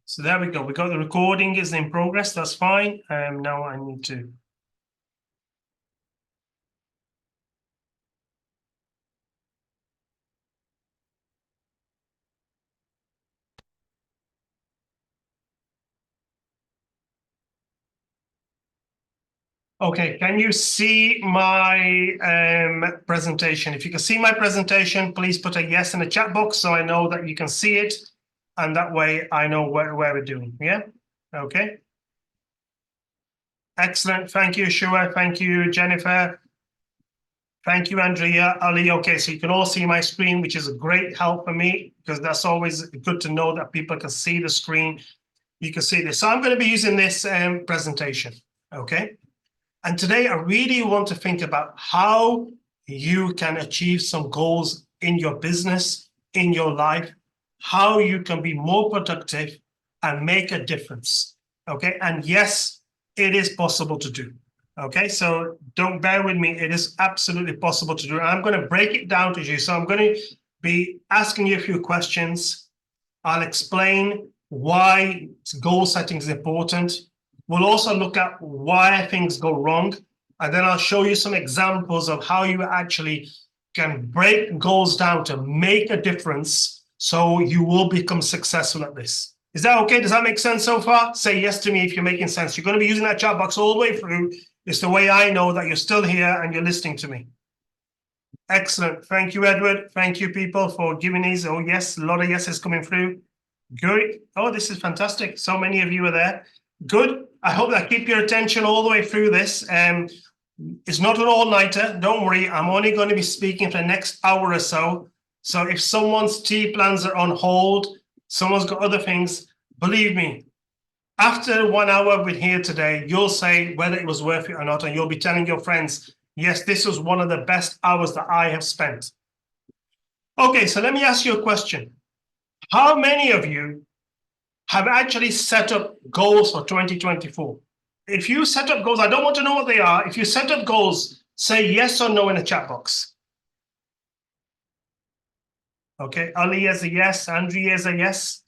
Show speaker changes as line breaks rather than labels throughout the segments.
So there we go. We got the recording is in progress. That's fine. Now I need to. Okay, can you see my presentation? If you can see my presentation, please put a yes in the chat box so I know that you can see it. And that way I know where we're doing. Yeah? Okay. Excellent. Thank you, Shua. Thank you, Jennifer. Thank you, Andrea, Ali. Okay, so you can all see my screen, which is a great help for me because that's always good to know that people can see the screen. You can see this. So I'm going to be using this presentation. Okay. And today I really want to think about how you can achieve some goals in your business, in your life, how you can be more productive and make a difference. Okay. And yes, it is possible to do. Okay. So don't bear with me. It is absolutely possible to do. I'm going to break it down to you. So I'm going to be asking you a few questions. I'll explain why goal setting is important. We'll also look at why things go wrong. And then I'll show you some examples of how you actually can break goals down to make a difference so you will become successful at this. Is that okay? Does that make sense so far? Say yes to me if you're making sense. You're going to be using that chat box all the way through. It's the way I know that you're still here and you're listening to me. Excellent. Thank you, Edward. Thank you, people, for giving these. Oh, yes, a lot of yeses coming through. Good. Oh, this is fantastic. So many of you are there. Good. I hope that keep your attention all the way through this. It's not an all-nighter. Don't worry. I'm only going to be speaking for the next hour or so. So if someone's tea plans are on hold, someone's got other things, believe me, after 1 hour we're here today, you'll say whether it was worth it or not, and you'll be telling your friends, yes, this was one of the best hours that I have spent. Okay, so let me ask you a question. How many of you have actually set up goals for 2024? If you set up goals, I don't want to know what they are. If you set up goals, say yes or no in the chat box. Okay, Ali is a yes, Andrea is a yes.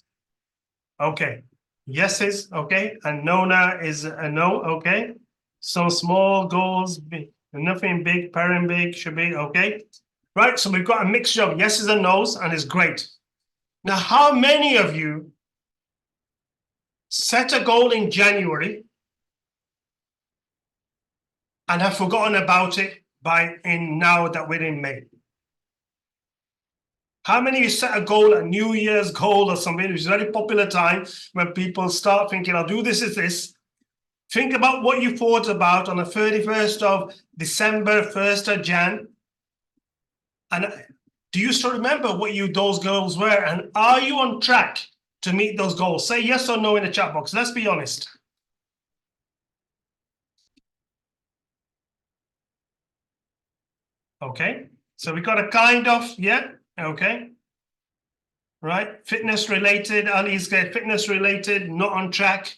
Okay, yeses, okay, and Nona is a no, okay. So small goals, nothing big, pairing big should be, okay. Right, so we've got a mixture of yeses and nos, and it's great. Now, how many of you set a goal in January and have forgotten about it now that we're in May? How many of you set a goal, a New Year's goal or something, which is a very popular time when people start thinking, I'll do this, this. Think about what you thought about on the 31st of December, 1st of Jan. And do you still remember what those goals were? And are you on track to meet those goals? Say yes or no in the chat box. Let's be honest. Okay, so we got a kind of, yeah, okay. Right, fitness related, Ali's fitness related, not on track.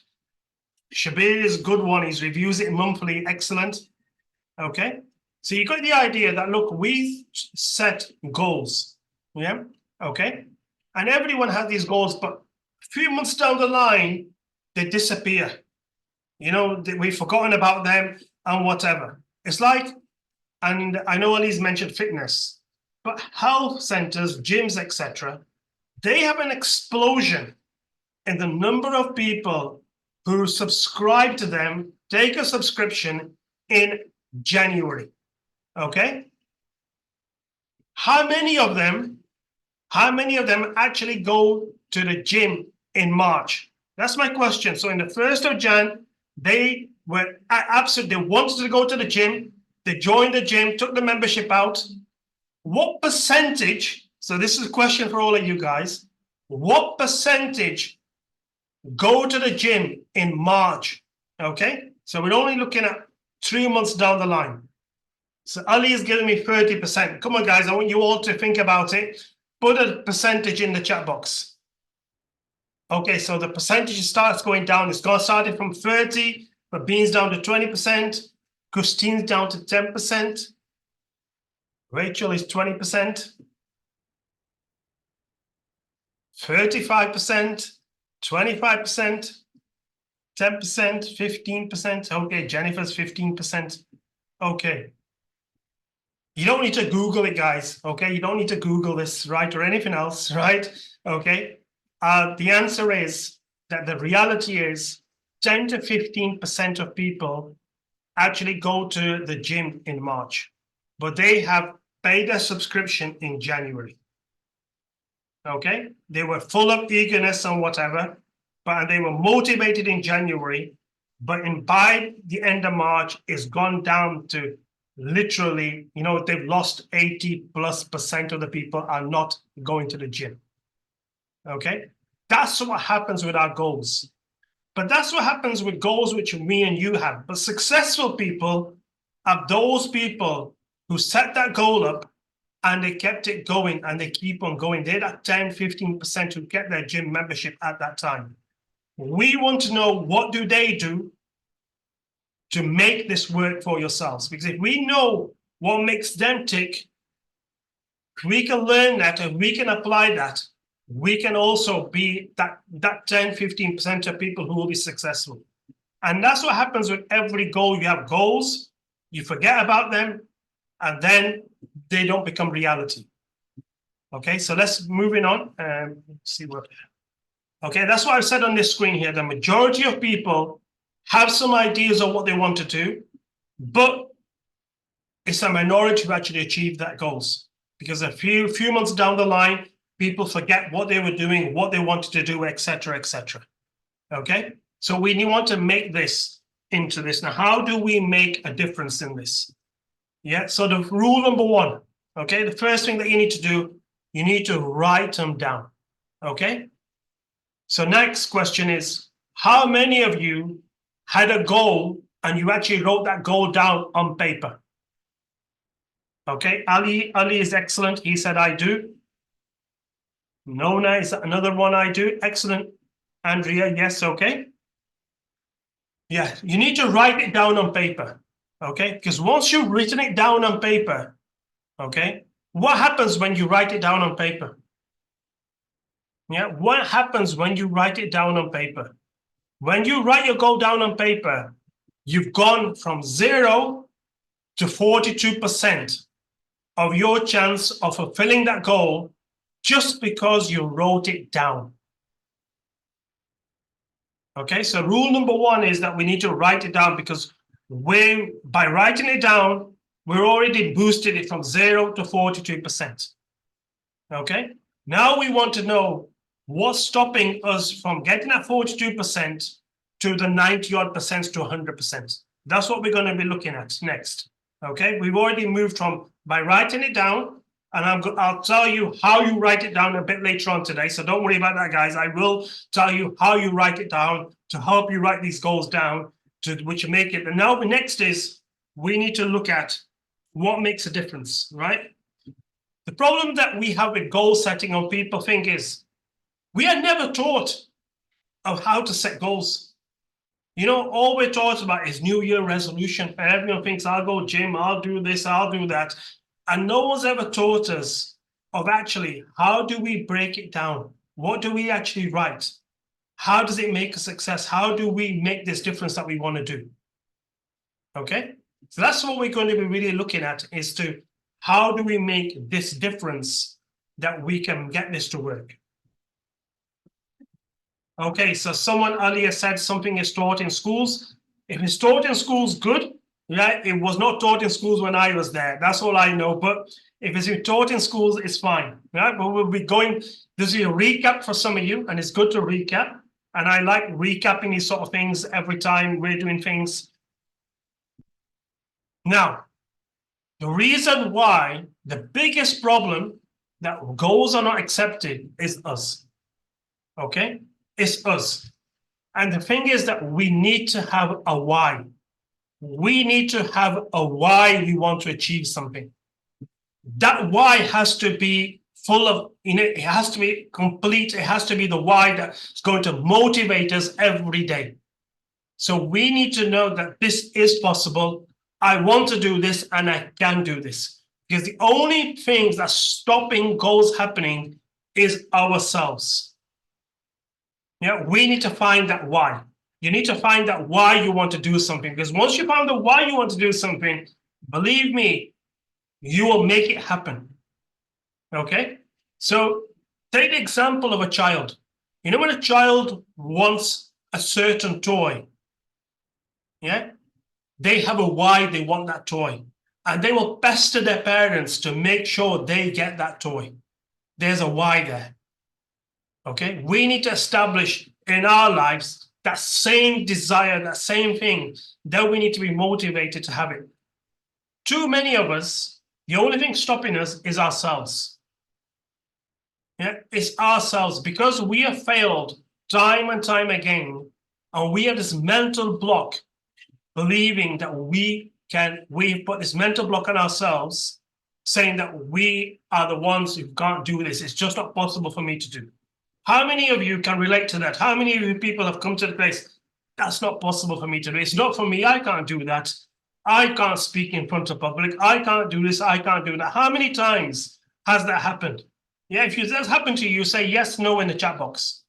Shabir is a good one, he reviews it monthly, excellent. Okay, so you got the idea that, look, we set goals, yeah, okay. And everyone has these goals, but a few months down the line, they disappear. You know, we've forgotten about them and whatever. It's like, and I know Ali's mentioned fitness, but health centers, gyms, etc., they have an explosion in the number of people who subscribe to them, take a subscription in January. Okay? How many of them actually go to the gym in March? That's my question. So in the 1st of Jan, they were absolutely, they wanted to go to the gym. They joined the gym, took the membership out. What percentage, so this is a question for all of you guys, what percentage go to the gym in March? Okay, so we're only looking at 3 months down the line. So Ali is giving me 30%. Come on, guys, I want you all to think about it. Put a percentage in the chat box. Okay, so the percentage starts going down. It's going to start from 30, but Bean's down to 20%. Christine's down to 10%. Rachel is 20%. 35%. 25%, 10%, 15%. Okay, Jennifer's 15%. Okay. You don't need to Google it, guys. Okay, you don't need to Google this, right, or anything else, right? Okay. The answer is that the reality is 10 to 15% of people actually go to the gym in March, but they have paid a subscription in January. Okay, they were full of eagerness and whatever, but they were motivated in January, but by the end of March, it's gone down to literally, they've lost 80+% of the people are not going to the gym. Okay, that's what happens with our goals. But that's what happens with goals which me and you have. But successful people are those people who set that goal up and they kept it going and they keep on going. They're that 10, 15% who get their gym membership at that time. We want to know, what do they do to make this work for yourselves? Because if we know what makes them tick, we can learn that and we can apply that. We can also be that 10, 15% of people who will be successful. And that's what happens with every goal. You have goals, you forget about them, and then they don't become reality. Okay, so let's moving on and see what. Okay, that's what I've said on this screen here. The majority of people have some ideas of what they want to do, but it's a minority who actually achieve that goals, because a few months down the line, people forget what they were doing, what they wanted to do, etc., etc. Okay, so we want to make this into this. Now, how do we make a difference in this? Yeah, so the rule number one, okay, the first thing that you need to do, you need to write them down. Okay, so next question is, how many of you had a goal and you actually wrote that goal down on paper? Okay, Ali is excellent. He said, I do. Nona is another one, I do. Excellent. Andrea, yes, okay. Yeah, you need to write it down on paper, okay? Because once you've written it down on paper, okay, what happens when you write it down on paper? Yeah, what happens when you write it down on paper? When you write your goal down on paper, you've gone from 0 to 42% of your chance of fulfilling that goal just because you wrote it down. Okay, so rule number one is that we need to write it down, because by writing it down, we're already boosted it from 0 to 42%. Okay, now we want to know what's stopping us from getting that 42% to the 90-odd% to 100%. That's what we're going to be looking at next. Okay, we've already moved from by writing it down, and I'll tell you how you write it down a bit later on today. So don't worry about that, guys. I will tell you how you write it down to help you write these goals down, which make it. And now the next is, we need to look at what makes a difference, right? The problem that we have with goal setting on people think is, we are never taught of how to set goals. All we're taught about is New Year resolution. And everyone thinks, I'll go gym, I'll do this, I'll do that. And no one's ever taught us of actually, how do we break it down? What do we actually write? How does it make a success? How do we make this difference that we want to do? Okay, so that's what we're going to be really looking at, is to how do we make this difference that we can get this to work? Okay, so someone earlier said something is taught in schools. If it's taught in schools, good. Yeah, it was not taught in schools when I was there. That's all I know. But if it's taught in schools, it's fine. Right? But we'll be going, this is a recap for some of you, and it's good to recap. And I like recapping these sort of things every time we're doing things. Now, the reason why the biggest problem that goals are not accepted is us. Okay? It's us. And the thing is that we need to have a why. We need to have a why we want to achieve something. That why has to be full of, it has to be complete. It has to be the why that's going to motivate us every day. So we need to know that this is possible. I want to do this and I can do this. Because the only thing that's stopping goals happening is ourselves. Yeah, we need to find that why. You need to find that why you want to do something, because once you find the why you want to do something, believe me, you will make it happen. Okay? So take the example of a child. You know, when a child wants a certain toy, yeah, they have a why they want that toy. And they will pester their parents to make sure they get that toy. There's a why there. Okay? We need to establish in our lives that same desire, that same thing, that we need to be motivated to have it. Too many of us, the only thing stopping us is ourselves. Yeah, it's ourselves, because we have failed time and time again, and we have this mental block, believing that we put this mental block on ourselves, saying that we are the ones who can't do this. It's just not possible for me to do. How many of you can relate to that? How many of you people have come to the place, that's not possible for me to do? It's not for me. I can't do that. I can't speak in front of public. I can't do this. I can't do that. How many times has that happened? Yeah, if it does happen to you, say yes, no in the chat box.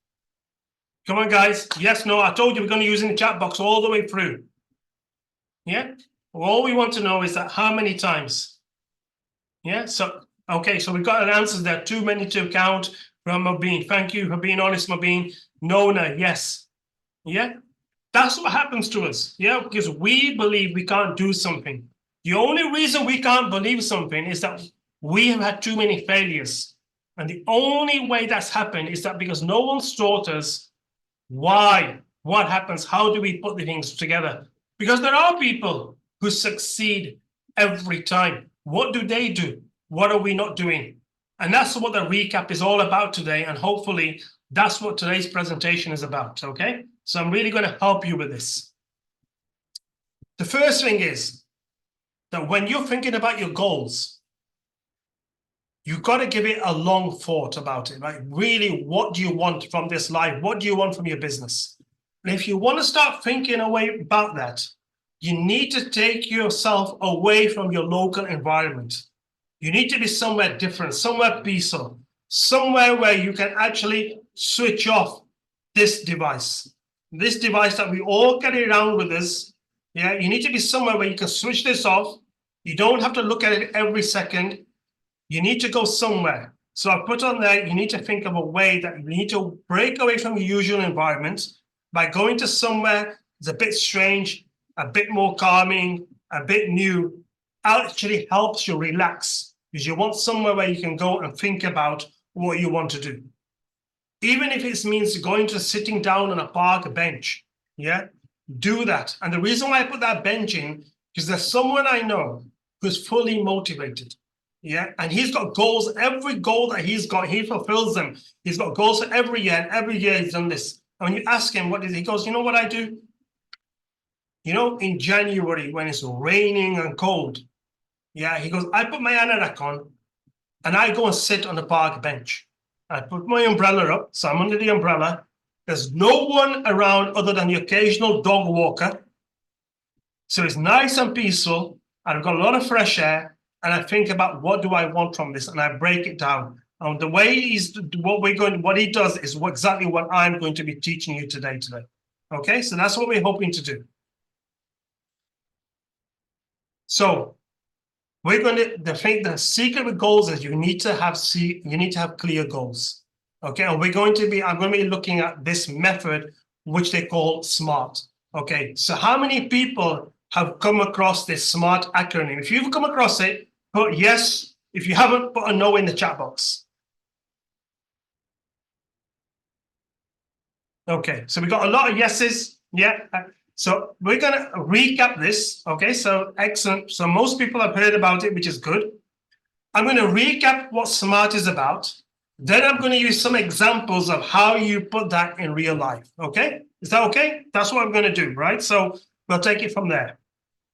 Come on, guys. Yes, no. I told you we're going to use in the chat box all the way through. Yeah. Well, all we want to know is that how many times. Yeah. So, okay. So we've got an answer there. Too many to count from Mobeen. Thank you for being honest, Mobeen. Nona, yes. Yeah. That's what happens to us. Yeah. Because we believe we can't do something. The only reason we can't believe something is that we have had too many failures. And the only way that's happened is that because no one's taught us why, what happens, how do we put the things together? Because there are people who succeed every time. What do they do? What are we not doing? And that's what the recap is all about today. And hopefully that's what today's presentation is about, okay? So I'm really going to help you with this. The first thing is that when you're thinking about your goals, you've got to give it a long thought about it. Like, really, what do you want from this life? What do you want from your business? And if you want to start thinking away about that, you need to take yourself away from your local environment. You need to be somewhere different, somewhere peaceful, somewhere where you can actually switch off this device that we all carry around with us. Yeah, you need to be somewhere where you can switch this off. You don't have to look at it every second. You need to go somewhere. So I put on there, you need to think of a way that you need to break away from your usual environment by going to somewhere that's a bit strange, a bit more calming, a bit new. Actually helps you relax, because you want somewhere where you can go and think about what you want to do. Even if it means going to sitting down on a park bench, yeah, do that. And the reason why I put that bench in is there's someone I know who's fully motivated. Yeah, and he's got goals. Every goal that he's got, he fulfills them. He's got goals for every year, and every year he's done this. And when you ask him what is, he goes, you know what I do? You know, in January when it's raining and cold, yeah, he goes, I put my anorak on and I go and sit on the park bench. I put my umbrella up, so I'm under the umbrella. There's no one around other than the occasional dog walker. So it's nice and peaceful. I've got a lot of fresh air, and I think about what do I want from this, and I break it down. And the way what he does is exactly what I'm going to be teaching you today. Okay, so that's what we're hoping to do. So we're going to the secret with goals is you need to have clear goals. Okay, and I'm going to be looking at this method which they call SMART. Okay, so how many people have come across this SMART acronym? If you've come across it, put yes. If you haven't, put a no in the chat box. Okay, so we got a lot of yeses. Yeah. So we're going to recap this. Okay, so excellent. So most people have heard about it, which is good. I'm going to recap what SMART is about. Then I'm going to use some examples of how you put that in real life. Okay, is that okay? That's what I'm going to do, right? So we'll take it from there.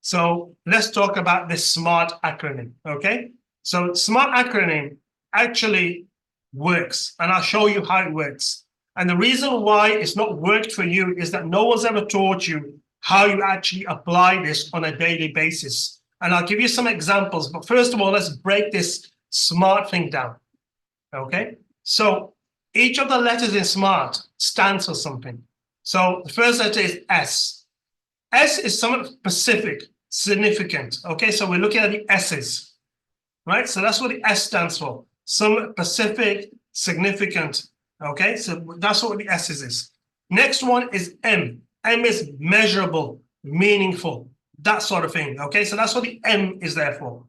So let's talk about this SMART acronym. Okay, so SMART acronym actually works, and I'll show you how it works. And the reason why it's not worked for you is that no one's ever taught you how you actually apply this on a daily basis. And I'll give you some examples. But first of all, let's break this SMART thing down. Okay, so Each of the letters in SMART stands for something. So the first letter is S. S is somewhat specific, significant. Okay, so we're looking at the S's, right? So that's what the S stands for. Some specific, significant. Okay, so that's what the S's is. Next one is M. M is measurable, meaningful, that sort of thing. Okay, so that's what the M is there for.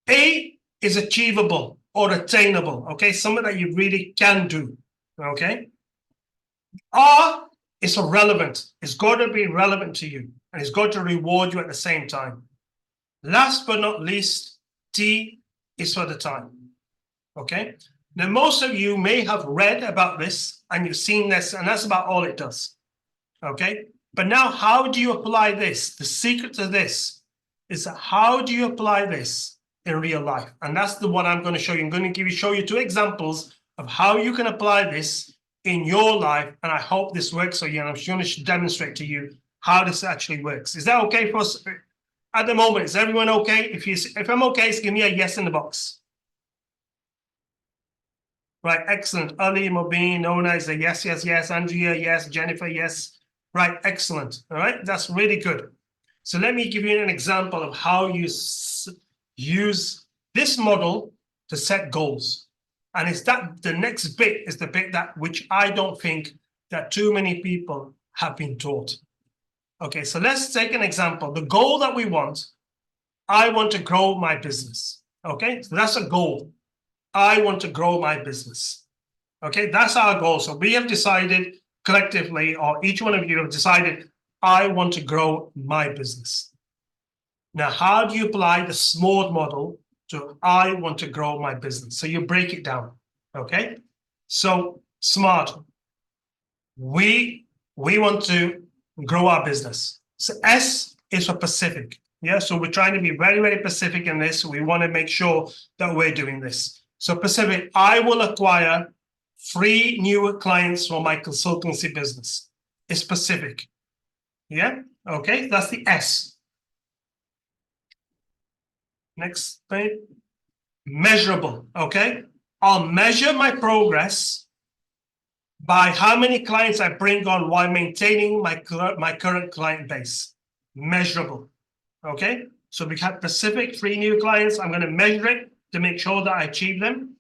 A is achievable or attainable. Okay, something that you really can do. Okay. R is relevant. It's got to be relevant to you, and it's got to reward you at the same time. Last but not least, T is for the time. Okay. Now, most of you may have read about this and you've seen this, and that's about all it does. Okay. But now, how do you apply this? The secret to this is how do you apply this in real life? And that's the one I'm going to show you. I'm going to show you 2 examples of how you can apply this in your life. And I hope this works for you. And I'm going to demonstrate to you how this actually works. Is that okay for us at the moment? Is everyone okay? If I'm okay, give me a yes in the box. Right, excellent. Ali, Mobeen, Nona is a yes, yes, yes. Andrea, yes. Jennifer, yes. Right, excellent. All right, that's really good. So let me give you an example of how you use this model to set goals. And it's that the next bit is the bit that which I don't think that too many people have been taught. Okay, so let's take an example. The goal that we want, I want to grow my business. Okay, so that's a goal. I want to grow my business. Okay, that's our goal. So we have decided collectively, or each one of you have decided, I want to grow my business. Now, how do you apply the SMART model to I want to grow my business? So you break it down. Okay, so SMART, we want to grow our business. So S is for Pacific. Yeah, so we're trying to be very, very specific in this. We want to make sure that we're doing this. So Pacific, I will acquire 3 new clients for my consultancy business. It's specific. Yeah, okay, that's the S. Next page. Measurable, okay? I'll measure my progress by how many clients I bring on while maintaining my current client base. Measurable, okay? So we have specific 3 new clients. I'm going to measure it to make sure that I achieve them.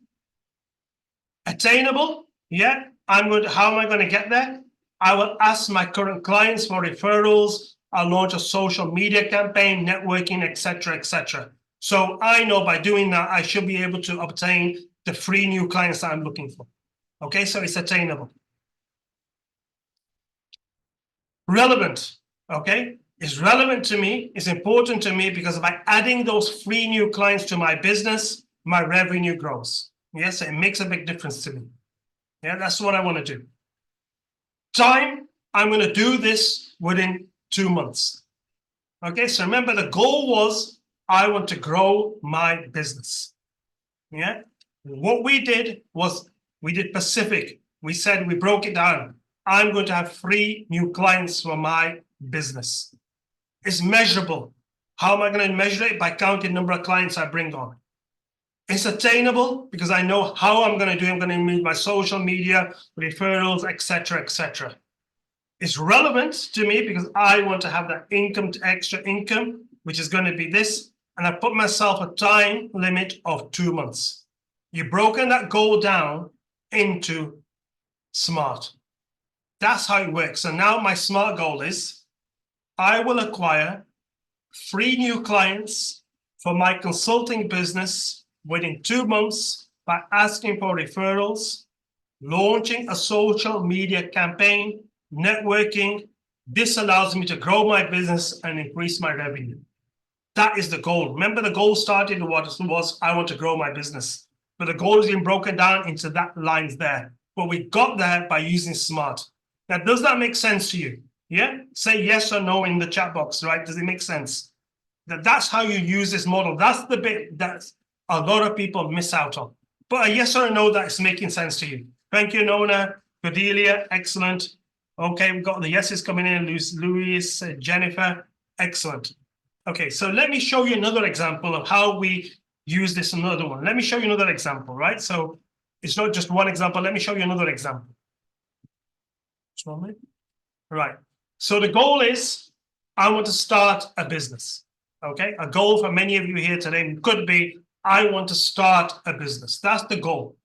Attainable, yeah. How am I going to get there? I will ask my current clients for referrals. I'll launch a social media campaign, networking, etc., etc. So I know by doing that, I should be able to obtain the 3 new clients that I'm looking for. Okay, so it's attainable. Relevant, okay? It's relevant to me, it's important to me because by adding those 3 new clients to my business, my revenue grows. Yes, it makes a big difference to me. Yeah, that's what I want to do. Time, I'm going to do this within 2 months. Okay, so remember the goal was I want to grow my business. Yeah, what we did was we did Pacific. We said we broke it down. I'm going to have 3 new clients for my business. It's measurable. How am I going to measure it? By counting the number of clients I bring on. It's attainable because I know how I'm going to do it. I'm going to use my social media, referrals, etc., etc. It's relevant to me because I want to have that income, extra income, which is going to be this. And I put myself a time limit of 2 months. You've broken that goal down into SMART. That's how it works. So now my SMART goal is I will acquire 3 new clients for my consulting business within 2 months by asking for referrals, launching a social media campaign, networking. This allows me to grow my business and increase my revenue. That is the goal. Remember, the goal started was I want to grow my business. But the goal is being broken down into that lines there. But we got there by using SMART. Now, does that make sense to you? Yeah? Say yes or no in the chat box, right? Does it make sense? That's how you use this model. That's the bit that a lot of people miss out on. But a yes or a no that is making sense to you. Thank you, Nona, Cordelia, excellent. Okay, we've got the yeses coming in. Louis, Jennifer, excellent. Okay, so let me show you another example of how we use this another one. Let me show you another example, right? So It's not just one example. Let me show you another example. Right. So the goal is, I want to start a business. Okay. A goal for many of you here today could be, I want to start a business. That's the goal.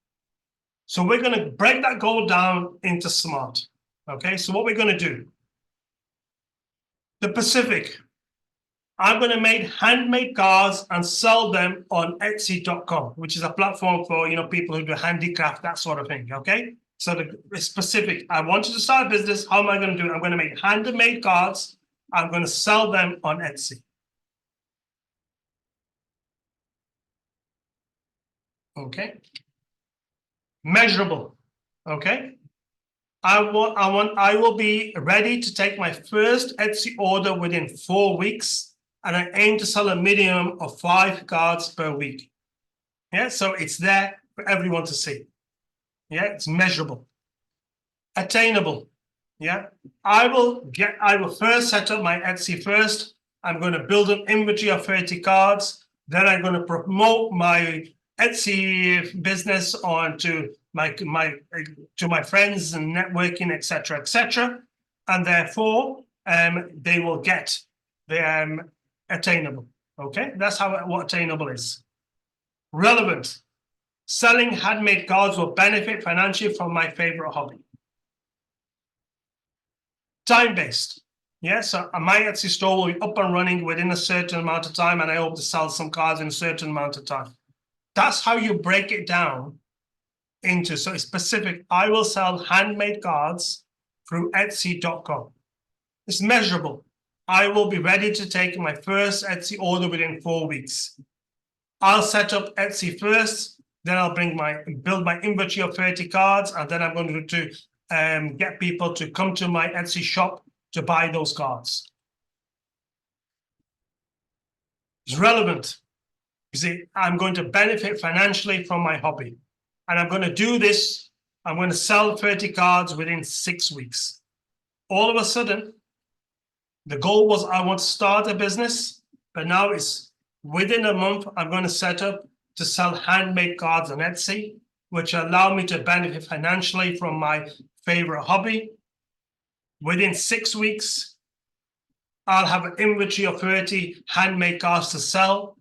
So we're going to break that goal down into SMART. Okay. So what we're going to do, the Pacific, I'm going to make handmade cards and sell them on Etsy.com, which is a platform for, people who do handicraft, that sort of thing. Okay. So the specific, I wanted to start a business. How am I going to do it? I'm going to make handmade cards. I'm going to sell them on Etsy. Okay. Measurable. Okay. I will be ready to take my first Etsy order within 4 weeks, and I aim to sell a minimum of 5 cards per week. Yeah, so it's there for everyone to see. Yeah, it's measurable. Attainable. Yeah, I will first set up my Etsy first. I'm going to build an inventory of 30 cards. Then I'm going to promote my Etsy business onto my friends and networking, etc., and therefore they will get the attainable. Okay, that's what attainable is. Relevant. Selling handmade cards will benefit financially from my favorite hobby. Time-based. Yeah, so my Etsy store will be up and running within a certain amount of time, and I hope to sell some cards in a certain amount of time. That's how you break it down into, so it's specific. I will sell handmade cards through Etsy.com. It's measurable. I will be ready to take my first Etsy order within 4 weeks. I'll set up Etsy first, then I'll build my inventory of 30 cards, and then I'm going to get people to come to my Etsy shop to buy those cards. It's relevant. You see, I'm going to benefit financially from my hobby. And I'm going to do this. I'm going to sell 30 cards within 6 weeks. All of a sudden, the goal was I want to start a business, but now it's within a month, I'm going to set up to sell handmade cards on Etsy, which allow me to benefit financially from my favorite hobby. Within 6 weeks, I'll have an inventory of 30 handmade cards to sell,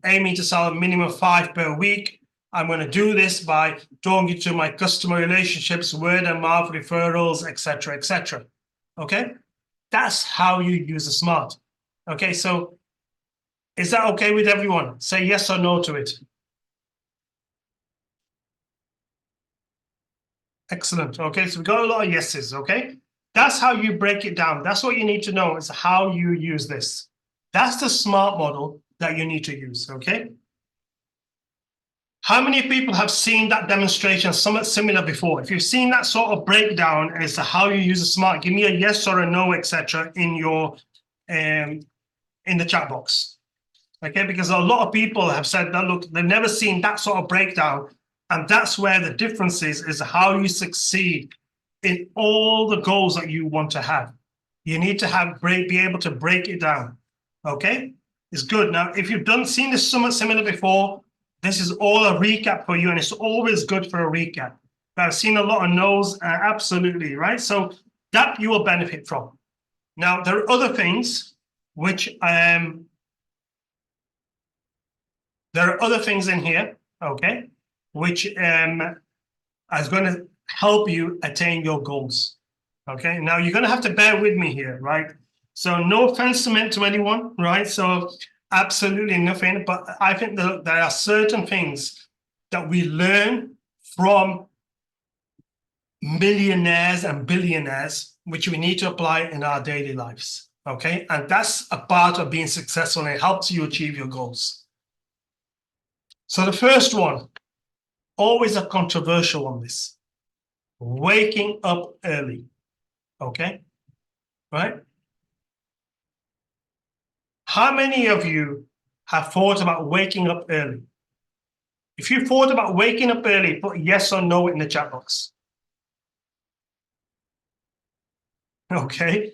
aiming to sell a minimum of 5 per week. I'm going to do this by talking to my customer relationships, word of mouth referrals, etc. Okay, that's how you use the SMART. Okay, so is that okay with everyone? Say yes or no to it. Excellent. Okay, so we got a lot of yeses. Okay, that's how you break it down. That's what you need to know, is how you use this. That's the SMART model that you need to use. Okay. How many people have seen that demonstration, somewhat similar before? If you've seen that sort of breakdown as to how you use a SMART, give me a yes or a no, etc., in your in the chat box. Okay, because a lot of people have said that, look, they've never seen that sort of breakdown, and that's where the difference is how you succeed in all the goals that you want to have. You need to be able to break it down. Okay, it's good. Now, if you've seen this somewhat similar before, this is all a recap for you, and it's always good for a recap. But I've seen a lot of no's, absolutely, right? So that you will benefit from. Now, there are other things which there are other things in here, okay, which is going to help you attain your goals. Okay, now you're going to have to bear with me here, right? So no offense meant to anyone, right? So absolutely nothing, but I think that there are certain things that we learn from millionaires and billionaires, which we need to apply in our daily lives, okay? And that's a part of being successful, and it helps you achieve your goals. So the first one, always a controversial on this, waking up early, okay? Right? How many of you have thought about waking up early? If you thought about waking up early, put yes or no in the chat box. Okay.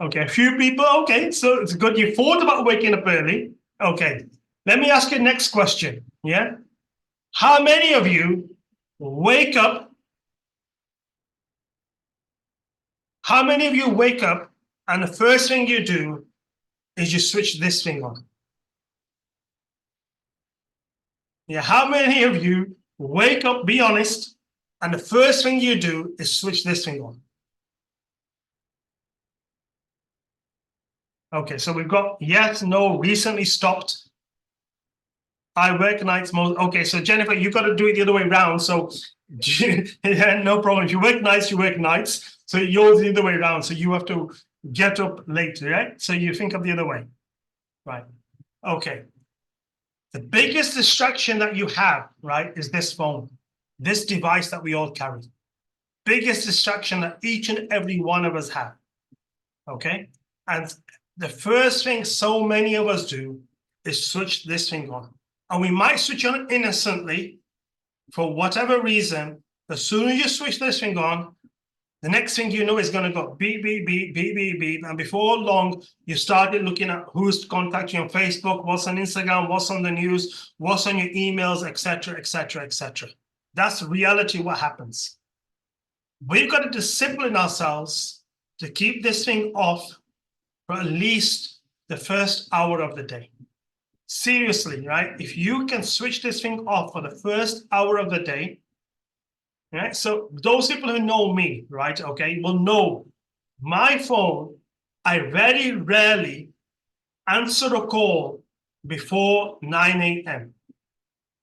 Okay, a few people. Okay, so it's good you thought about waking up early. Okay, let me ask you the next question. Yeah. How many of you wake up? How many of you wake up and the first thing you do is you switch this thing on? Yeah, how many of you wake up, be honest, and the first thing you do is switch this thing on? Okay, so we've got yes, no, recently stopped. I work nights most. Okay, so Jennifer, you've got to do it the other way around. So yeah, no problem. If you work nights, you work nights. So yours the other way around. So you have to get up later, right? So you think of the other way. Right. Okay. The biggest distraction that you have, right, is this phone, this device that we all carry. Biggest distraction that each and every one of us have. Okay. And the first thing so many of us do is switch this thing on. And we might switch on innocently for whatever reason. As soon as you switch this thing on, the next thing you know is going to go beep, beep, beep, beep, beep, beep. And before long, you started looking at who's contacting you on Facebook, what's on Instagram, what's on the news, what's on your emails, etc., etc., etc. That's reality what happens. We've got to discipline ourselves to keep this thing off for at least the first hour of the day. Seriously, right? If you can switch this thing off for the first hour of the day, right? So those people who know me, right, okay, will know my phone, I very rarely answer a call before 9 a.m.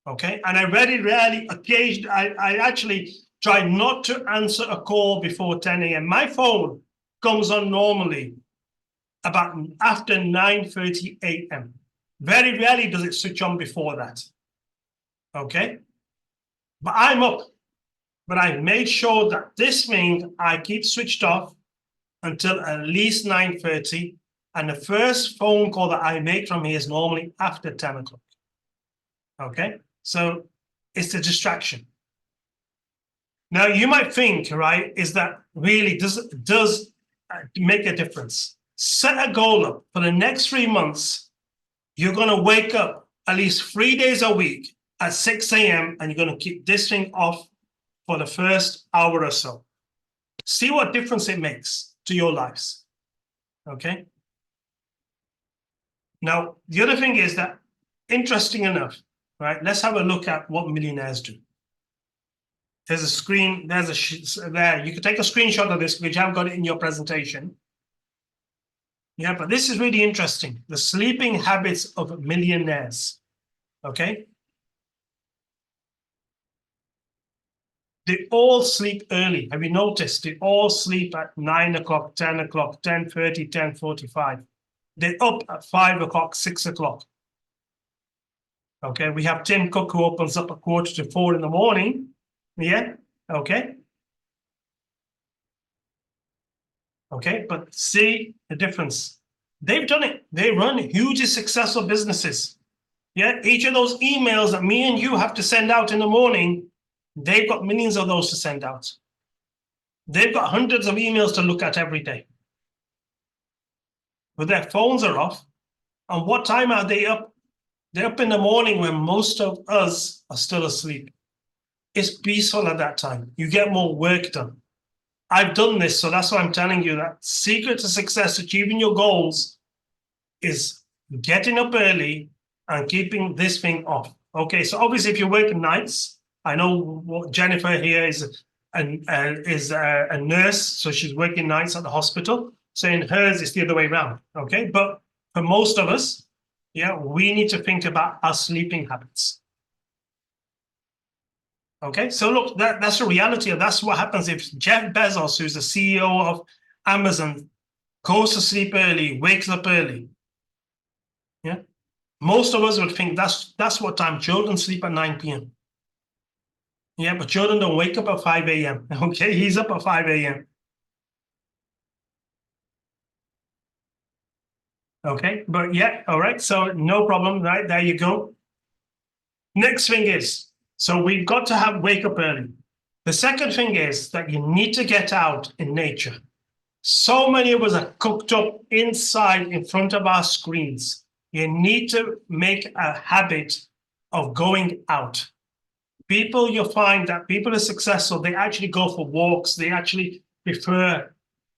Okay, and I very rarely, occasionally, I actually try not to answer a call before 10 a.m. My phone comes on normally about after 9:30 a.m. Very rarely does it switch on before that. Okay, but I'm up. But I made sure that this thing I keep switched off until at least 9:30. And the first phone call that I make from here is normally after 10 o'clock. Okay, so it's a distraction. Now you might think, right, is that really does make a difference? Set a goal up for the next 3 months. You're going to wake up at least 3 days a week at 6 a.m. and you're going to keep this thing off for the first hour or so. See what difference it makes to your lives. Okay. Now, the other thing is that, interesting enough, right? Let's have a look at what millionaires do. There's a screen, there. You can take a screenshot of this, which I've got it in your presentation. Yeah, but this is really interesting. The sleeping habits of millionaires. Okay. They all sleep early. Have you noticed? They all sleep at 9 o'clock, 10 o'clock, 10:30, 10:45. They're up at 5 o'clock, 6 o'clock. Okay, we have Tim Cook who opens up at 3:45 in the morning. Yeah, okay. Okay, but see the difference. They've done it. They run hugely successful businesses. Yeah, each of those emails that me and you have to send out in the morning, they've got millions of those to send out. They've got hundreds of emails to look at every day. But their phones are off. And what time are they up? They're up in the morning when most of us are still asleep. It's peaceful at that time. You get more work done. I've done this, so that's why I'm telling you that secret to success, achieving your goals, is getting up early and keeping this thing off. Okay, so obviously if you're working nights, I know what Jennifer here is a nurse, so she's working nights at the hospital. So in hers, it's the other way around. Okay, but for most of us, yeah, we need to think about our sleeping habits. Okay, so look, that's a reality. That's what happens if Jeff Bezos, who's the CEO of Amazon, goes to sleep early, wakes up early. Yeah, most of us would think that's what time children sleep at 9 p.m. Yeah, but children don't wake up at 5 a.m. Okay, he's up at 5 a.m. Okay, but yeah, all right, so no problem, right? There you go. Next thing is, so we've got to wake up early. The second thing is that you need to get out in nature. So many of us are cooked up inside in front of our screens. You need to make a habit of going out. People, you'll find that people are successful, they actually go for walks, they actually prefer,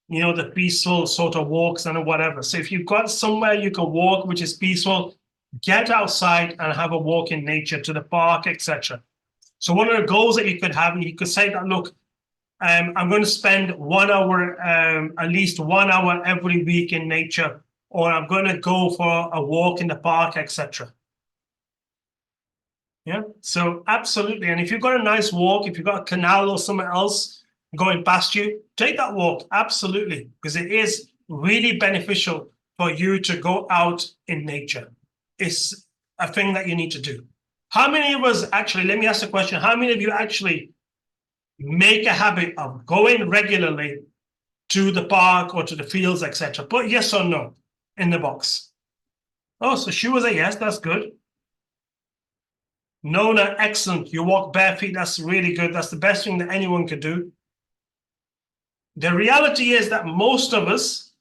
the peaceful sort of walks and whatever. So if you've got somewhere you can walk, which is peaceful, get outside and have a walk in nature, to the park, etc. So one of the goals that you could have, you could say that, look, I'm going to spend 1 hour, at least 1 hour every week in nature, or I'm going to go for a walk in the park, etc. Yeah, so absolutely. And if you've got a nice walk, if you've got a canal or something else going past you, take that walk. Absolutely. Because it is really beneficial for you to go out in nature. It's a thing that you need to do. How many of us actually, let me ask a question. How many of you actually make a habit of going regularly to the park or to the fields, etc.? Put yes or no in the box. Oh, so she was a yes. That's good. Nona, excellent. You walk bare feet. That's really good. That's the best thing that anyone could do. The reality is that most of us,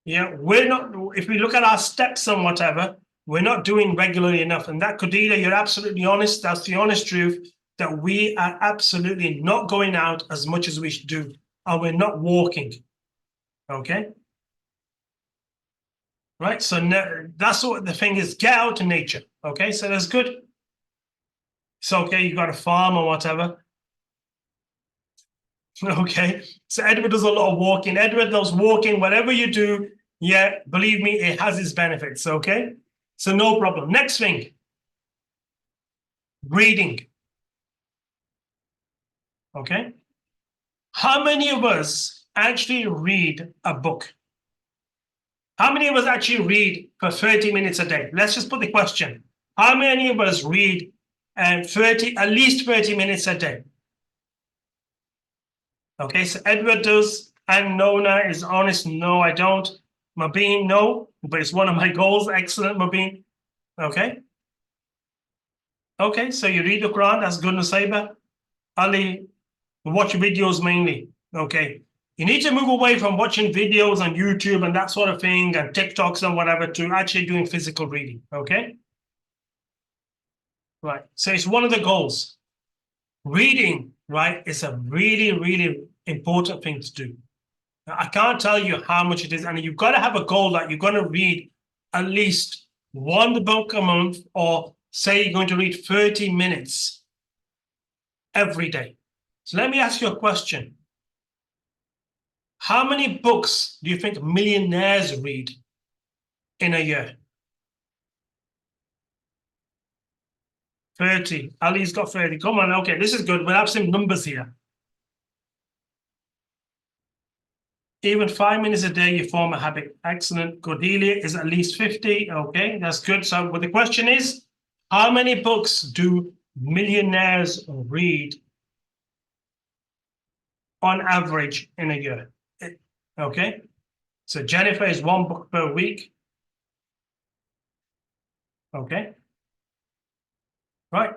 we're not, if we look at our steps and whatever, we're not doing regularly enough. And that, Khadija, you're absolutely honest. That's the honest truth, that we are absolutely not going out as much as we should do. And we're not walking. Okay? Right? So that's what the thing is. Get out to nature. Okay? So that's good. So, okay, you've got a farm or whatever. Okay, so Edward does a lot of walking. Edward does walking, whatever you do, believe me, it has its benefits, okay? So no problem. Next thing, reading, okay? How many of us actually read a book? How many of us actually read for 30 minutes a day? Let's just put the question. How many of us read at least 30 minutes a day? Okay, so Edward does, and Nona is honest. No, I don't. Mabeen, no, but it's one of my goals. Excellent, Mabeen. Okay. Okay, so you read the Quran. That's good, Nusaiba. Ali, watch videos mainly. Okay. You need to move away from watching videos on YouTube and that sort of thing and TikToks and whatever to actually doing physical reading. Okay. Right. So it's one of the goals. Reading, right, is a really, really important thing to do. I can't tell you how much it is, and you've got to have a goal that you're going to read at least one book a month, or say you're going to read 30 minutes every day. So let me ask you a question. How many books do you think millionaires read in a year? 30. Ali's got 30. Come on, okay, this is good. We'll have some numbers here. Even 5 minutes a day, you form a habit. Excellent. Cordelia is at least 50. Okay, that's good. So but the question is, how many books do millionaires read on average in a year? Okay, so Jennifer is 1 book per week. Okay, right.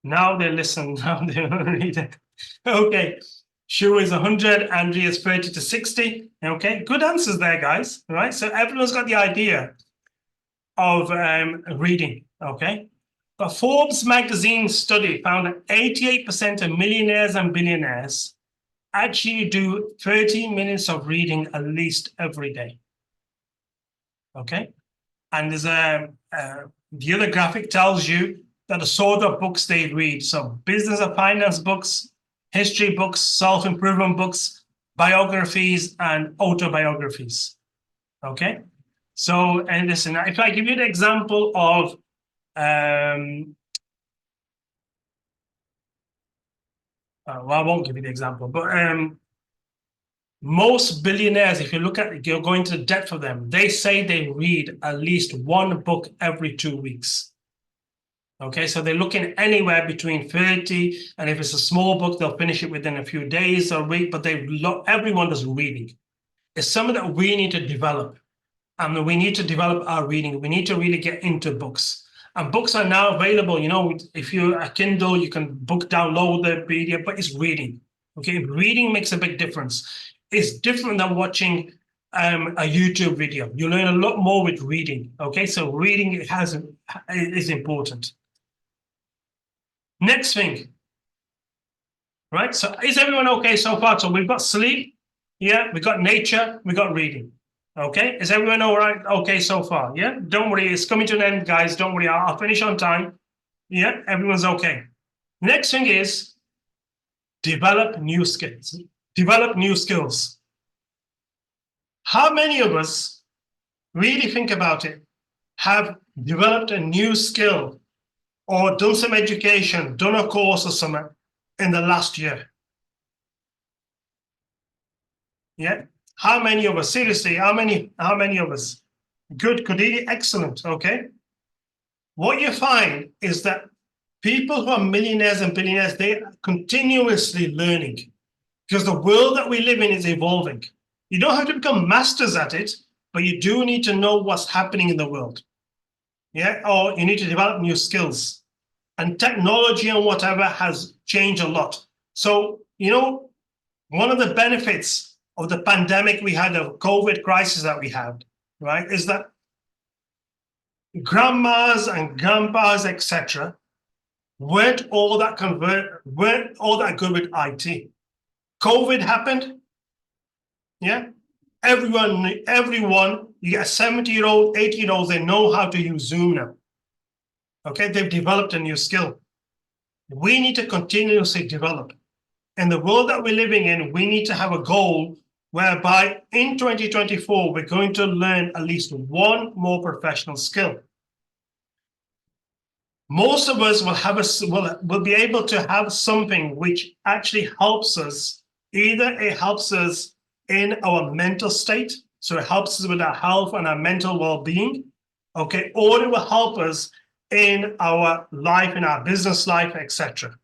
Now they listen, now they read it. Okay, Shu is 100, Andrea is 30 to 60. Okay, good answers there, guys. Right, so everyone's got the idea of reading. Okay, a Forbes magazine study found that 88% of millionaires and billionaires actually do 30 minutes of reading at least every day. Okay, and there's the other graphic tells you that the sort of books they read. So business and finance books, history books, self-improvement books, biographies, and autobiographies. Okay, so, and listen, if I give you the example of well, I won't give you the example, but most billionaires, if you look at, you're going to the depth of them, they say they read at least 1 book every 2 weeks. Okay, so they're looking anywhere between 30, and if it's a small book, they'll finish it within a few days or week, but everyone does reading. It's something that we need to develop. And we need to develop our reading. We need to really get into books. And books are now available. If you're a Kindle, you can download the PDF, but it's reading. Okay, reading makes a big difference. It's different than watching a YouTube video. You learn a lot more with reading. Okay, so reading is important. Next thing, right? So is everyone okay so far? So we've got sleep, yeah, we've got nature, we've got reading. Okay, is everyone all right? Okay so far, yeah? Don't worry, it's coming to an end, guys. Don't worry, I'll finish on time. Yeah, everyone's okay. Next thing is develop new skills. Develop new skills. How many of us, really think about it, have developed a new skill or done some education, done a course or something in the last year? Yeah. How many of us? Seriously, how many of us? Good, Khadija, excellent. Okay. What you find is that people who are millionaires and billionaires, they are continuously learning because the world that we live in is evolving. You don't have to become masters at it, but you do need to know what's happening in the world. Yeah. Or you need to develop new skills. And technology and whatever has changed a lot. So, one of the benefits of the pandemic we had, of COVID crisis that we had, right, is that grandmas and grandpas, etc., weren't all that good with IT. COVID happened. Yeah. Everyone, you get a 70-year-old, 80-year-olds, they know how to use Zoom now. Okay, they've developed a new skill. We need to continuously develop. In the world that we're living in, we need to have a goal whereby in 2024, we're going to learn at least one more professional skill. Most of us will be able to have something which actually helps us. Either it helps us in our mental state, so it helps us with our health and our mental well-being, okay, or it will help us in our life, in our business life, etc.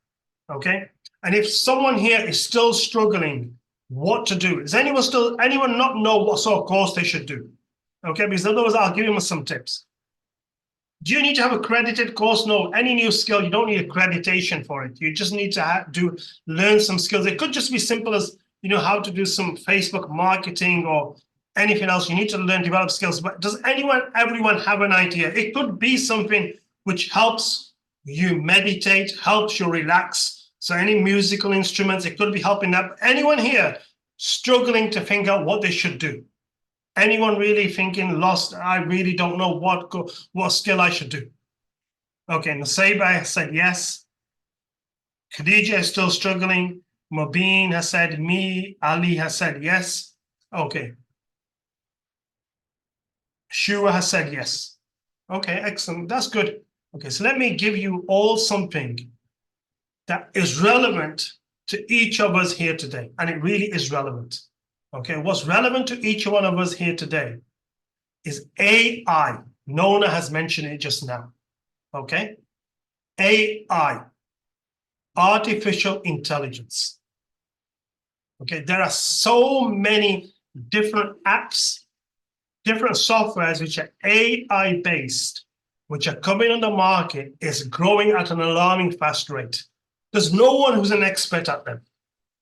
Okay. And if someone here is still struggling what to do, does anyone not know what sort of course they should do? Okay, because otherwise I'll give you some tips. Do you need to have an accredited course? No, any new skill, you don't need accreditation for it. You just need to learn some skills. It could just be simple as, how to do some Facebook marketing or anything else. You need to learn, develop skills. But does everyone have an idea? It could be something which helps you meditate, helps you relax. So any musical instruments, it could be helping that. Anyone here struggling to think out what they should do? Anyone really thinking lost? I really don't know what skill I should do. Okay, Naseba said yes. Khadija is still struggling. Mobeen has said me. Ali has said yes. Okay. Shua has said yes. Okay, excellent. That's good. Okay, so let me give you all something that is relevant to each of us here today. And it really is relevant. Okay, what's relevant to each one of us here today is AI. Nona has mentioned it just now. Okay, AI, artificial intelligence. Okay, there are so many different apps, different softwares which are AI based, which are coming on the market, is growing at an alarming fast rate. There's no one who's an expert at them.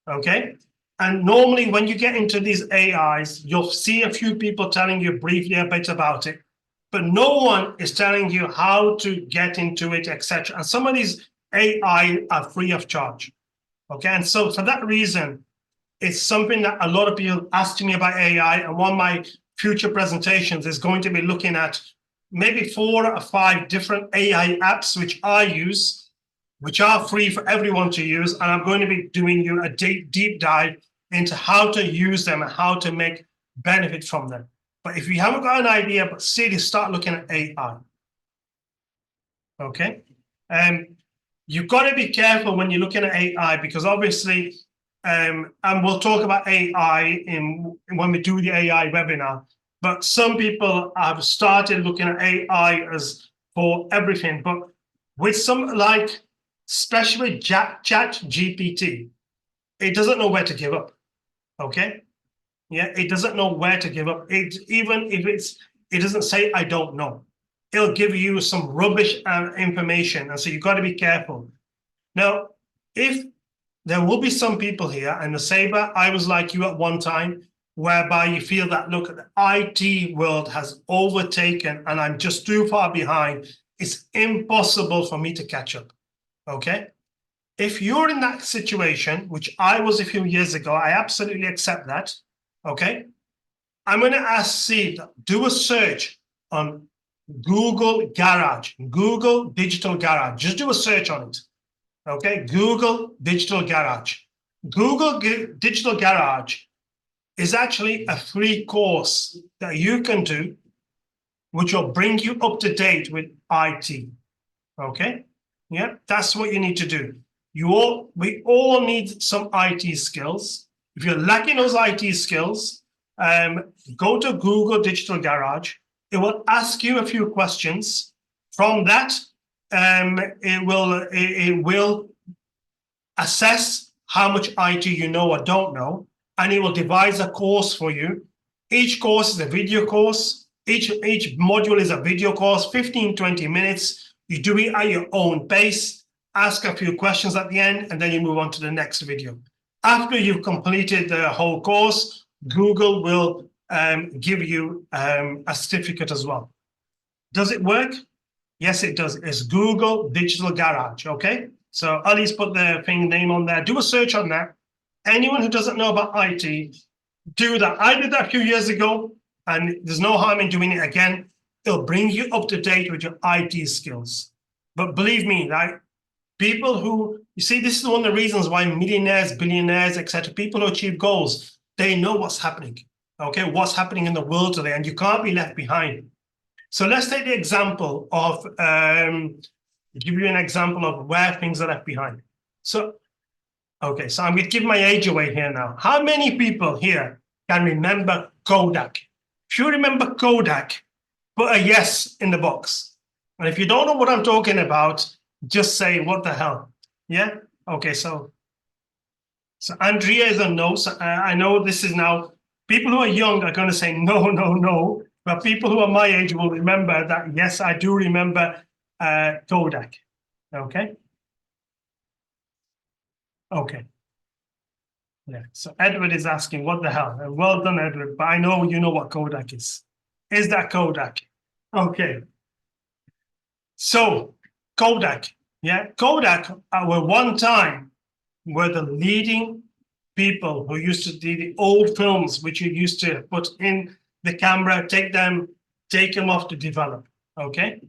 Okay. And normally when you get into these AIs, you'll see a few people telling you briefly a bit about it, but no one is telling you how to get into it, etc. And some of these AI are free of charge. Okay. And so for that reason, it's something that a lot of people asked me about AI. And one of my future presentations is going to be looking at maybe 4 or 5 different AI apps which I use, which are free for everyone to use. And I'm going to be doing you a deep dive into how to use them and how to make benefit from them. But if you haven't got an idea, but seriously, start looking at AI. Okay. You've got to be careful when you're looking at AI, because obviously, and we'll talk about AI when we do the AI webinar, but some people have started looking at AI as for everything. But with some, like, especially Chat GPT, it doesn't know where to give up. Okay. Yeah, it doesn't know where to give up. Even if it doesn't say I don't know. It'll give you some rubbish information, and so you've got to be careful. Now, if there will be some people here, and the Saber, I was like you at one time, whereby you feel that, look, the IT world has overtaken and I'm just too far behind. It's impossible for me to catch up. Okay. if you're in that situation, which I was a few years ago, I absolutely accept that. Okay. I'm going to ask Steve, do a search on Google Garage, Google Digital Garage. Just do a search on it. Okay. Google Digital Garage. Google Digital Garage is actually a free course that you can do, which will bring you up to date with IT. Okay. Yeah, that's what you need to do. We all need some IT skills. If you're lacking those IT skills, go to Google Digital Garage. It will ask you a few questions. From that, it will assess how much IT you know or don't know, and it will devise a course for you. Each course is a video course. Each module is a video course, 15, 20 minutes. You do it at your own pace, ask a few questions at the end, and then you move on to the next video. After you've completed the whole course, Google will give you a certificate as well. Does it work? Yes, it does. It's Google Digital Garage, okay? So Ali's put the thing name on there. Do a search on that. Anyone who doesn't know about IT, do that. I did that a few years ago, and there's no harm in doing it again. It'll bring you up to date with your IT skills. But believe me, right? People who, you see, this is one of the reasons why millionaires, billionaires, etc., people who achieve goals, they know what's happening, okay? What's happening in the world today, and you can't be left behind. So let's take the example of, give you an example of where things are left behind. So, okay, so I'm going to give my age away here now. How many people here can remember Kodak? If you remember Kodak, put a yes in the box. And if you don't know what I'm talking about, just say, what the hell? Yeah? Okay, so Andrea is a no. So I know this is now, people who are young are going to say no, no, no. But people who are my age will remember that, yes, I do remember Kodak. Okay? Okay. Yeah, so Edward is asking, what the hell? And well done, Edward, but I know you know what Kodak is. Is that Kodak? Okay. So Kodak, yeah, Kodak were one time were the leading people who used to do the old films, which you used to put in the camera, take them off to develop, okay?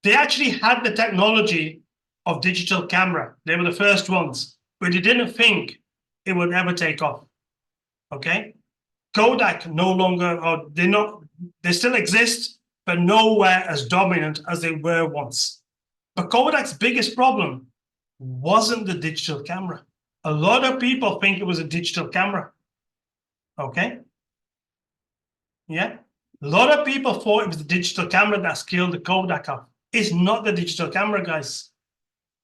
They actually had the technology of digital camera. They were the first ones, but they didn't think it would ever take off, okay? Kodak no longer, or they still exist, but nowhere as dominant as they were once. But Kodak's biggest problem wasn't the digital camera. A lot of people think it was a digital camera, okay? Yeah, a lot of people thought it was the digital camera that killed the Kodak off. It's not the digital camera, guys,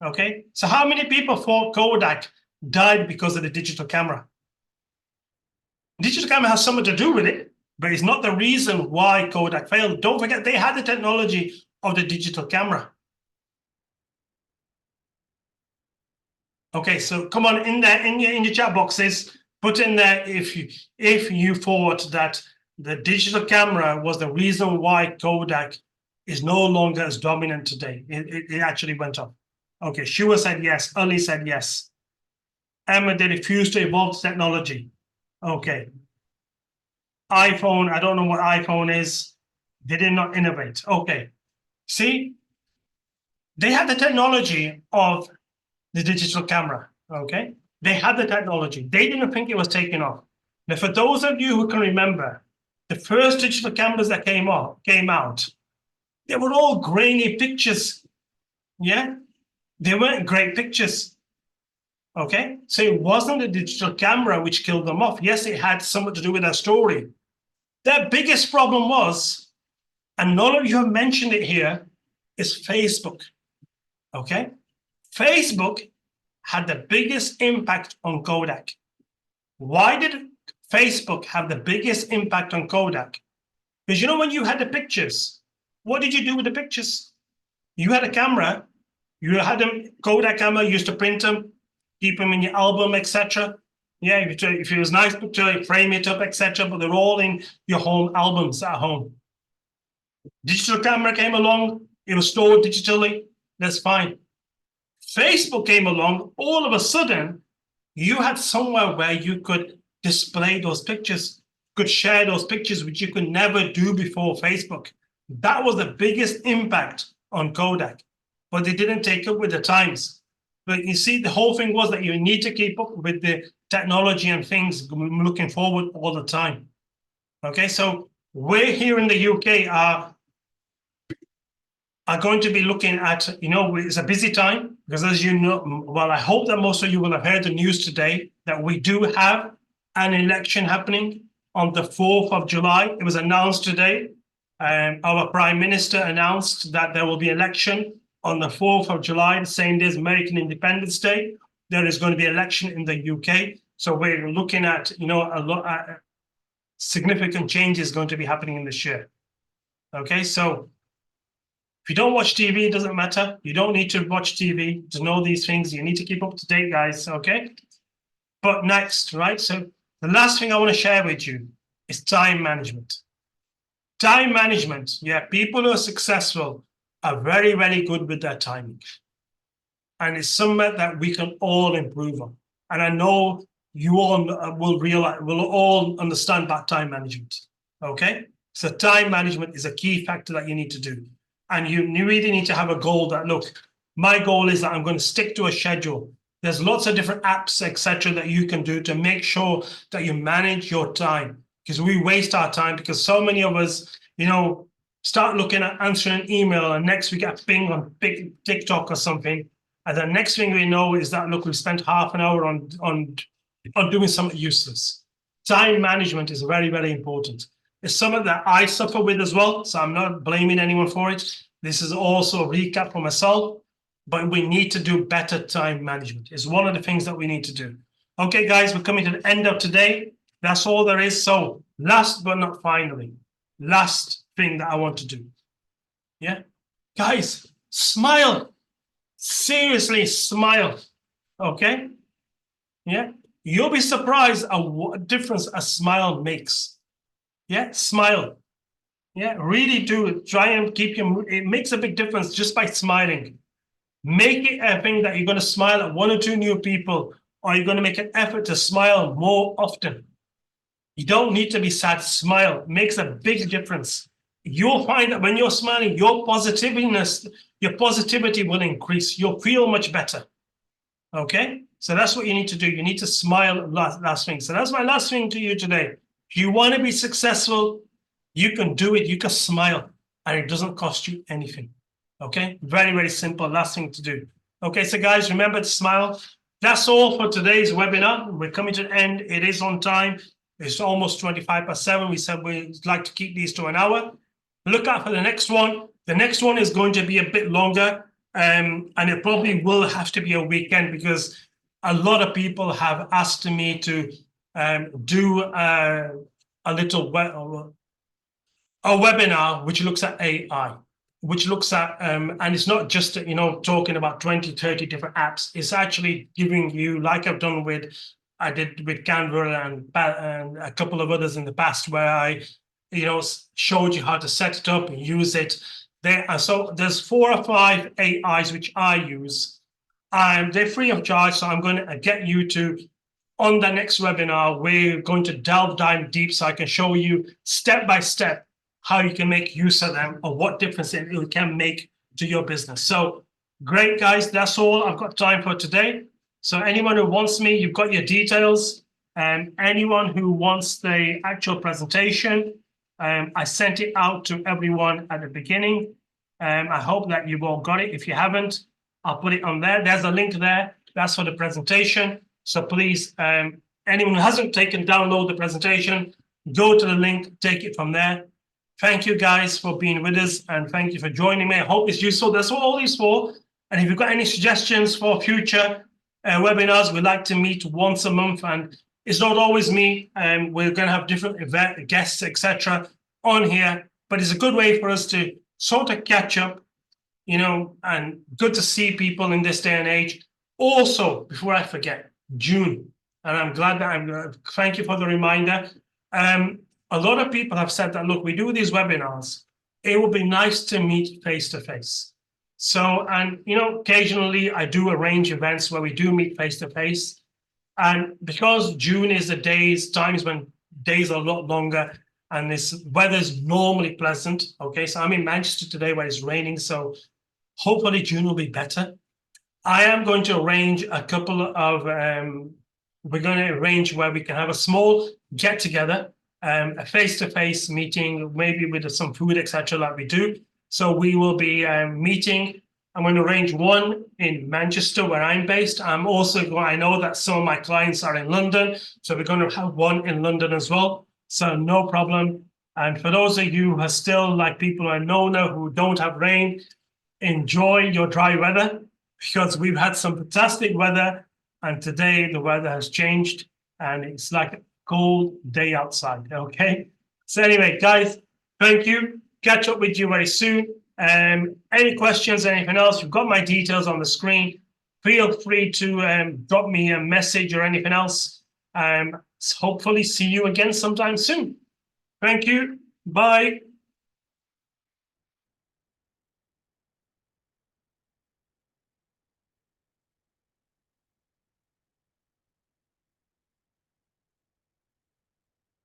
okay? So how many people thought Kodak died because of the digital camera? Digital camera has something to do with it, but it's not the reason why Kodak failed. Don't forget, they had the technology of the digital camera. Okay, so come on in there in your chat boxes, put in there if you thought that the digital camera was the reason why Kodak is no longer as dominant today. It actually went up. Okay, Shua said yes. Ali said yes. Emma, they refused to evolve technology. Okay. iPhone, I don't know what iPhone is. They did not innovate. Okay. See, they had the technology of the digital camera, okay? They had the technology. They didn't think it was taking off. Now, for those of you who can remember, the first digital cameras that came out, they were all grainy pictures, yeah? They weren't great pictures, okay? So it wasn't the digital camera which killed them off. Yes, it had something to do with their story. Their biggest problem was, and none of you have mentioned it here, is Facebook, okay? Facebook had the biggest impact on Kodak. Why did Facebook have the biggest impact on Kodak? Because you know, when you had the pictures, what did you do with the pictures? You had a camera, you had them, Kodak camera, you used to print them, keep them in your album, etc. Yeah, if it was a nice picture, you frame it up, etc. But they're all in your home albums at home. Digital camera came along, it was stored digitally, that's fine. Facebook came along, all of a sudden, you had somewhere where you could display those pictures, could share those pictures, which you could never do before Facebook. That was the biggest impact on Kodak, but they didn't take up with the times. But you see, the whole thing was that you need to keep up with the technology and things looking forward all the time. Okay, so we're here in the UK are going to be looking at, it's a busy time because, as you know, well, I hope that most of you will have heard the news today that we do have an election happening on the 4th of July. It was announced today. Our Prime Minister announced that there will be election on the 4th of July, the same day as American Independence Day. There is going to be election in the UK. So we're looking at, a lot significant changes going to be happening in this year. Okay, so if you don't watch TV, it doesn't matter. You don't need to watch TV to know these things. You need to keep up to date, guys, okay? But next, right? So the last thing I want to share with you is time management. Time management, yeah, people who are successful are very, very good with their timing. And it's something that we can all improve on. And I know you all will all understand about time management, okay? So time management is a key factor that you need to do. And you really need to have a goal that, look, my goal is that I'm going to stick to a schedule. There's lots of different apps, etc., that you can do to make sure that you manage your time, because we waste our time because so many of us, start looking at answering an email and next we get a ping on TikTok or something. And the next thing we know is that, look, we've spent half an hour on doing something useless. Time management is very, very important. It's something that I suffer with as well, so I'm not blaming anyone for it. This is also a recap for myself, but we need to do better time management. It's one of the things that we need to do. Okay, guys, we're coming to the end of today. That's all there is. So last but not finally, last thing that I want to do. Yeah, guys, smile. Seriously, smile. Okay? Yeah, you'll be surprised at what difference a smile makes. Yeah, smile. Yeah, really do it. Try and keep it makes a big difference just by smiling. Make it a thing that you're going to smile at 1 or 2 new people, or you're going to make an effort to smile more often. You don't need to be sad. Smile. It makes a big difference. You'll find that when you're smiling, your positivity will increase. You'll feel much better. Okay? So that's what you need to do. You need to smile. Last thing. So that's my last thing to you today. If you want to be successful, you can do it. You can smile, and it doesn't cost you anything. Okay? Very, very simple. Last thing to do. Okay, so guys, remember to smile. That's all for today's webinar. We're coming to the end. It is on time. It's almost 25/7. We said we'd like to keep these to an hour. Look out for the next one. The next one is going to be a bit longer, and it probably will have to be a weekend because a lot of people have asked me to do a webinar which looks at AI, which looks at, and it's not just, talking about 20, 30 different apps. It's actually giving you, like I did with Canva and a couple of others in the past, where I, showed you how to set it up and use it. So there's 4 or 5 AIs which I use. And they're free of charge. So I'm going to get you to, on the next webinar, we're going to dive deep so I can show you step by step how you can make use of them or what difference it can make to your business. So great, guys. That's all I've got time for today. So anyone who wants me, you've got your details. And anyone who wants the actual presentation, I sent it out to everyone at the beginning. I hope that you've all got it. If you haven't, I'll put it on there. There's a link there. That's for the presentation. So please, anyone who hasn't download the presentation, go to the link, take it from there. Thank you guys for being with us, and thank you for joining me. I hope it's useful. That's what all these for. And if you've got any suggestions for future webinars, we like to meet once a month, and it's not always me. We're going to have different event guests, etc., on here. But it's a good way for us to sort of catch up, and good to see people in this day and age. Also, before I forget, June, and I'm glad that thank you for the reminder. A lot of people have said that, look, we do these webinars. It would be nice to meet face to face. So, and occasionally I do arrange events where we do meet face to face. And because June is the times when days are a lot longer and this weather's normally pleasant. Okay, so I'm in Manchester today where it's raining, so hopefully June will be better. I am going to arrange a couple of we're going to arrange where we can have a small get together, a face-to-face meeting, maybe with some food, etc., like we do. So we will be meeting. I'm going to arrange one in Manchester, where I'm based. I know that some of my clients are in London, so we're going to have one in London as well. So no problem. And for those of you who are still like people I know now who don't have rain, enjoy your dry weather, because we've had some fantastic weather, and today the weather has changed and it's like a cold day outside. Okay. So anyway, guys, thank you. Catch up with you very soon. Any questions, anything else, you've got my details on the screen. Feel free to drop me a message or anything else. Hopefully see you again sometime soon. Thank you. Bye.